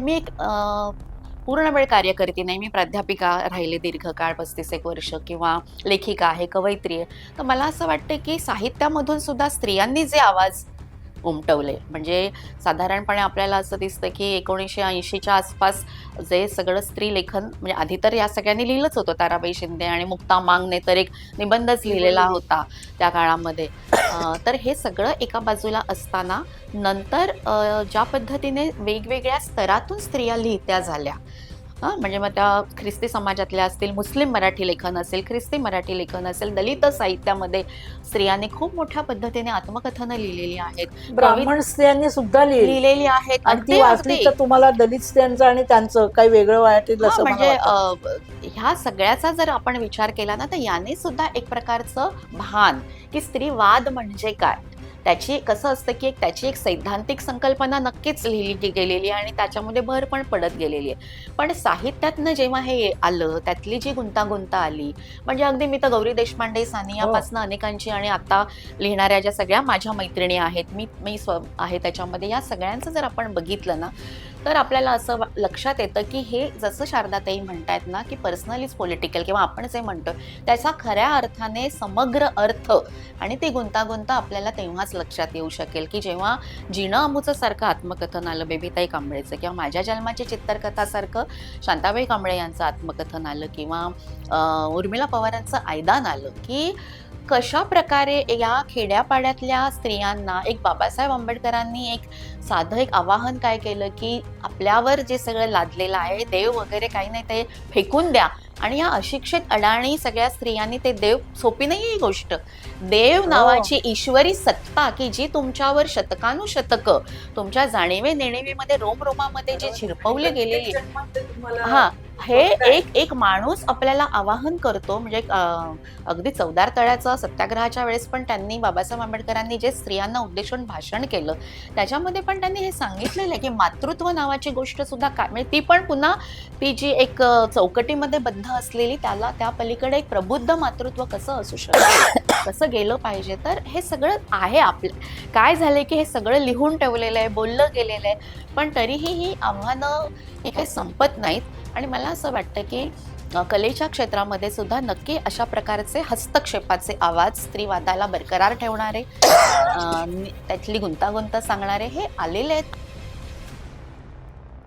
मी एक पूर्ण वेळ कार्यकर्ती नाही. मी प्राध्यापिका राहिले दीर्घकाळ 35 वर्ष किंवा लेखिका आहे, कवयित्री आहे. तर मला असं वाटतं, की साहित्यामधून सुद्धा स्त्रियांनी जे आवाज उमटवले, म्हणजे साधारणपणे आपल्याला असं दिसतं, की 1980च्या आसपास जे सगळं स्त्री लेखन म्हणजे आधी तर या सगळ्यांनी लिहिलंच होतं. ताराबाई शिंदे आणि मुक्ता मांगने तर एक निबंधच लिहिलेला होता त्या काळामध्ये. तर हे सगळं एका बाजूला असताना नंतर ज्या पद्धतीने वेगवेगळ्या स्तरातून स्त्रिया लिहित्या झाल्या, म्हणजे मग त्या ख्रिस्ती समाजातल्या असतील, मुस्लिम मराठी लेखन असेल, ख्रिस्ती मराठी लेखन असेल, दलित साहित्यामध्ये स्त्रियांनी खूप मोठ्या पद्धतीने आत्मकथनं लिहिलेली आहेत, ब्राह्मण स्त्रियांनी सुद्धा लिहिलेली आहेत. आणि ती अगदी वाचली अगदी तर तुम्हाला दलित स्त्रियांचं आणि त्यांचं काही वेगळं वाटेल हा असं मला म्हणजे वाटत. ह्या सगळ्याचा जर आपण विचार केला ना, तर याने सुद्धा एक प्रकारचं भान, की स्त्रीवाद म्हणजे काय, त्याची कसं असतं, की त्याची एक सैद्धांतिक संकल्पना नक्कीच लिहिली गेलेली आहे आणि त्याच्यामध्ये भर पण पडत गेलेली आहे. पण साहित्यातनं जेव्हा हे आलं, त्यातली जी गुंतागुंत आली, म्हणजे अगदी मी तर गौरी देशपांडे, सानियापासून अनेकांची आणि आता लिहिणाऱ्या ज्या सगळ्या माझ्या मैत्रिणी आहेत, मी मी आहे त्याच्यामध्ये, या सगळ्यांचं जर आपण बघितलं ना, तर आपल्याला असं लक्षात येतं, की हे जसं शारदाताई म्हणतायत ना, की पर्सनलीच पॉलिटिकल किंवा आपण जे म्हणतो त्याचा खऱ्या अर्थाने समग्र अर्थ आणि ती गुंतागुंत आपल्याला तेव्हाच लक्षात येऊ शकेल, की जेव्हा जिणं अमूचं सारखं आत्मकथन आलं बेबीताई कांबळेचं, किंवा माझ्या जन्माची चित्रकथासारखं शांताबाई कांबळे यांचं आत्मकथन आलं, किंवा उर्मिला पवारांचं आयदान आलं, की कशा प्रकारे या खेड्यापाड्यातल्या स्त्रियांना एक बाबासाहेब आंबेडकरांनी एक साधं एक आवाहन काय केलं, की आपल्यावर जे सगळं लादलेलं आहे, देव वगैरे काही नाही, ते फेकून द्या. आणि या अशिक्षित अडाणी सगळ्या स्त्रियांनी ते देव, सोपी नाही ही गोष्ट, देव नावाची ईश्वरी सत्ता, की जी तुमच्यावर शतकानुशतक तुमच्या जाणीवे नेणीवेमध्ये रोमरोमामध्ये जी झिरपवली गेलेली, हा, हे एक एक माणूस आपल्याला आवाहन करतो. म्हणजे अगदी चौदार तळ्याचं सत्याग्रहाच्या वेळेस पण त्यांनी, बाबासाहेब आंबेडकरांनी जे स्त्रियांना उद्देशून भाषण केलं, त्याच्यामध्ये पण त्यांनी हे सांगितलेलं आहे, की मातृत्व नावाची गोष्ट सुद्धा काय, म्हणजे ती पण पुन्हा ती जी एक चौकटीमध्ये बद्ध असलेली, त्याला त्या पलीकडे एक प्रबुद्ध मातृत्व कसं असू शकेल, कसं गेलं पाहिजे. तर हे सगळं आहे आपलं. काय झालंय, की हे सगळं लिहून ठेवलेलं आहे, बोललं गेलेलं आहे, पण तरीही ही आव्हानं हे काही संपत नाहीत. आणि मला असं वाटतं, की कलेच्या क्षेत्रामध्ये सुद्धा नक्की अशा प्रकारचे हस्तक्षेपाचे आवाज, स्त्रीवादाला बरकरार ठेवणारे, त्यातली गुंतागुंत सांगणारे हे आलेले आहेत.